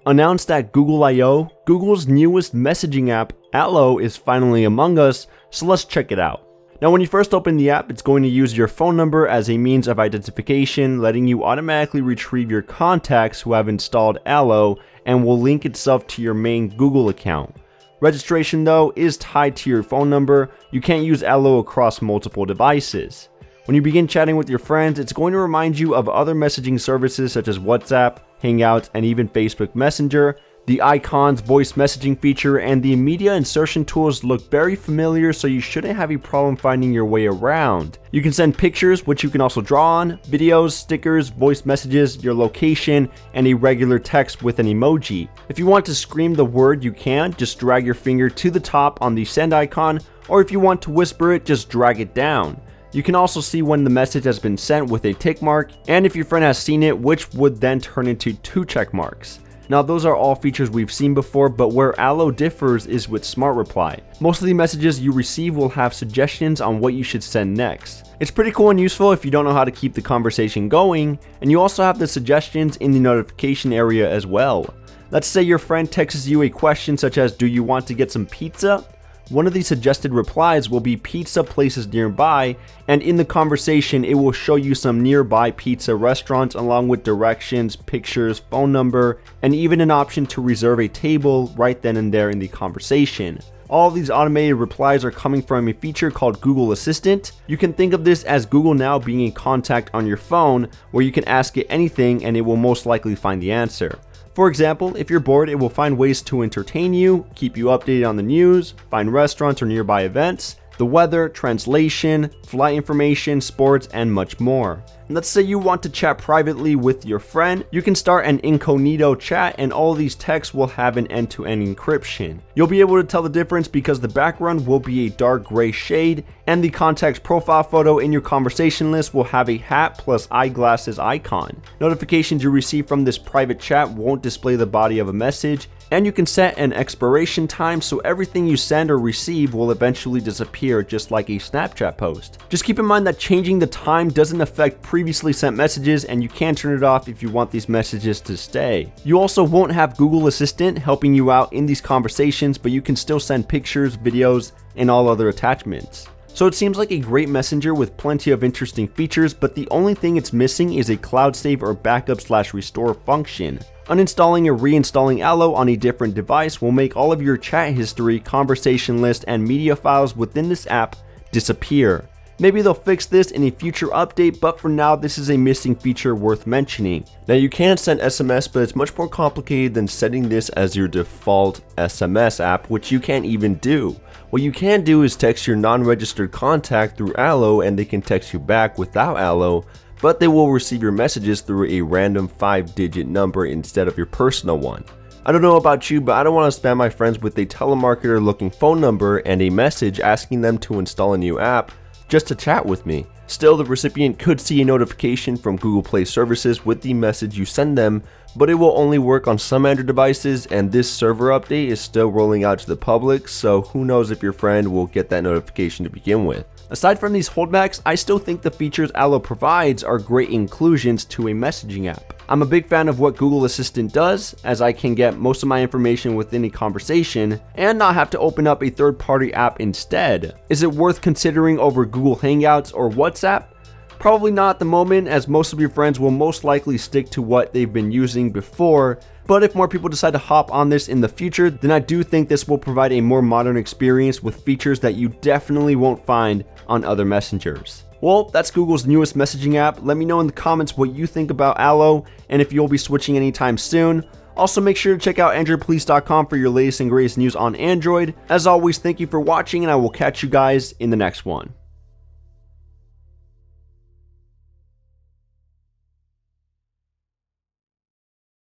Announced at Google I/O, Google's newest messaging app, Allo, is finally among us, so let's check it out. Now when you first open the app, it's going to use your phone number as a means of identification, letting you automatically retrieve your contacts who have installed Allo, and will link itself to your main Google account. Registration though is tied to your phone number. You can't use Allo across multiple devices. When you begin chatting with your friends, it's going to remind you of other messaging services such as WhatsApp, Hangouts, and even Facebook Messenger. The icons, voice messaging feature, and the media insertion tools look very familiar, so you shouldn't have a problem finding your way around. You can send pictures, which you can also draw on, videos, stickers, voice messages, your location, and a regular text with an emoji. If you want to scream the word, you can. Just drag your finger to the top on the send icon, or if you want to whisper it, just drag it down. You can also see when the message has been sent with a tick mark, and if your friend has seen it, which would then turn into 2 check marks. Now those are all features we've seen before, but where Allo differs is with Smart Reply. Most of the messages you receive will have suggestions on what you should send next. It's pretty cool and useful if you don't know how to keep the conversation going, and you also have the suggestions in the notification area as well. Let's say your friend texts you a question such as, "Do you want to get some pizza?" One of the suggested replies will be pizza places nearby, and in the conversation it will show you some nearby pizza restaurants along with directions, pictures, phone number, and even an option to reserve a table right then and there in the conversation. All of these automated replies are coming from a feature called Google Assistant. You can think of this as Google Now being a contact on your phone where you can ask it anything and it will most likely find the answer. For example, if you're bored, it will find ways to entertain you, keep you updated on the news, find restaurants or nearby events, the weather, translation, flight information, sports, and much more. And let's say you want to chat privately with your friend, you can start an incognito chat and all these texts will have an end-to-end encryption. You'll be able to tell the difference because the background will be a dark gray shade, and the contact's profile photo in your conversation list will have a hat plus eyeglasses icon. Notifications you receive from this private chat won't display the body of a message, and you can set an expiration time so everything you send or receive will eventually disappear just like a Snapchat post. Just keep in mind that changing the time doesn't affect previously sent messages, and you can turn it off if you want these messages to stay. You also won't have Google Assistant helping you out in these conversations, but you can still send pictures, videos, and all other attachments. So it seems like a great messenger with plenty of interesting features, but the only thing it's missing is a cloud save or backup/restore function. Uninstalling or reinstalling Allo on a different device will make all of your chat history, conversation list, and media files within this app disappear. Maybe they'll fix this in a future update, but for now this is a missing feature worth mentioning. Now you can send SMS, but it's much more complicated than setting this as your default SMS app, which you can't even do. What you can do is text your non-registered contact through Allo and they can text you back without Allo, but they will receive your messages through a random 5-digit number instead of your personal one. I don't know about you, but I don't want to spam my friends with a telemarketer looking phone number and a message asking them to install a new app just to chat with me. Still, the recipient could see a notification from Google Play services with the message you send them, but it will only work on some Android devices, and this server update is still rolling out to the public, so who knows if your friend will get that notification to begin with. Aside from these holdbacks, I still think the features Allo provides are great inclusions to a messaging app. I'm a big fan of what Google Assistant does, as I can get most of my information within a conversation and not have to open up a third-party app instead. Is it worth considering over Google Hangouts or WhatsApp? Probably not at the moment, as most of your friends will most likely stick to what they've been using before, but if more people decide to hop on this in the future, then I do think this will provide a more modern experience with features that you definitely won't find on other messengers. Well, that's Google's newest messaging app. Let me know in the comments what you think about Allo and if you'll be switching anytime soon. Also, make sure to check out AndroidPolice.com for your latest and greatest news on Android. As always, thank you for watching, and I will catch you guys in the next one.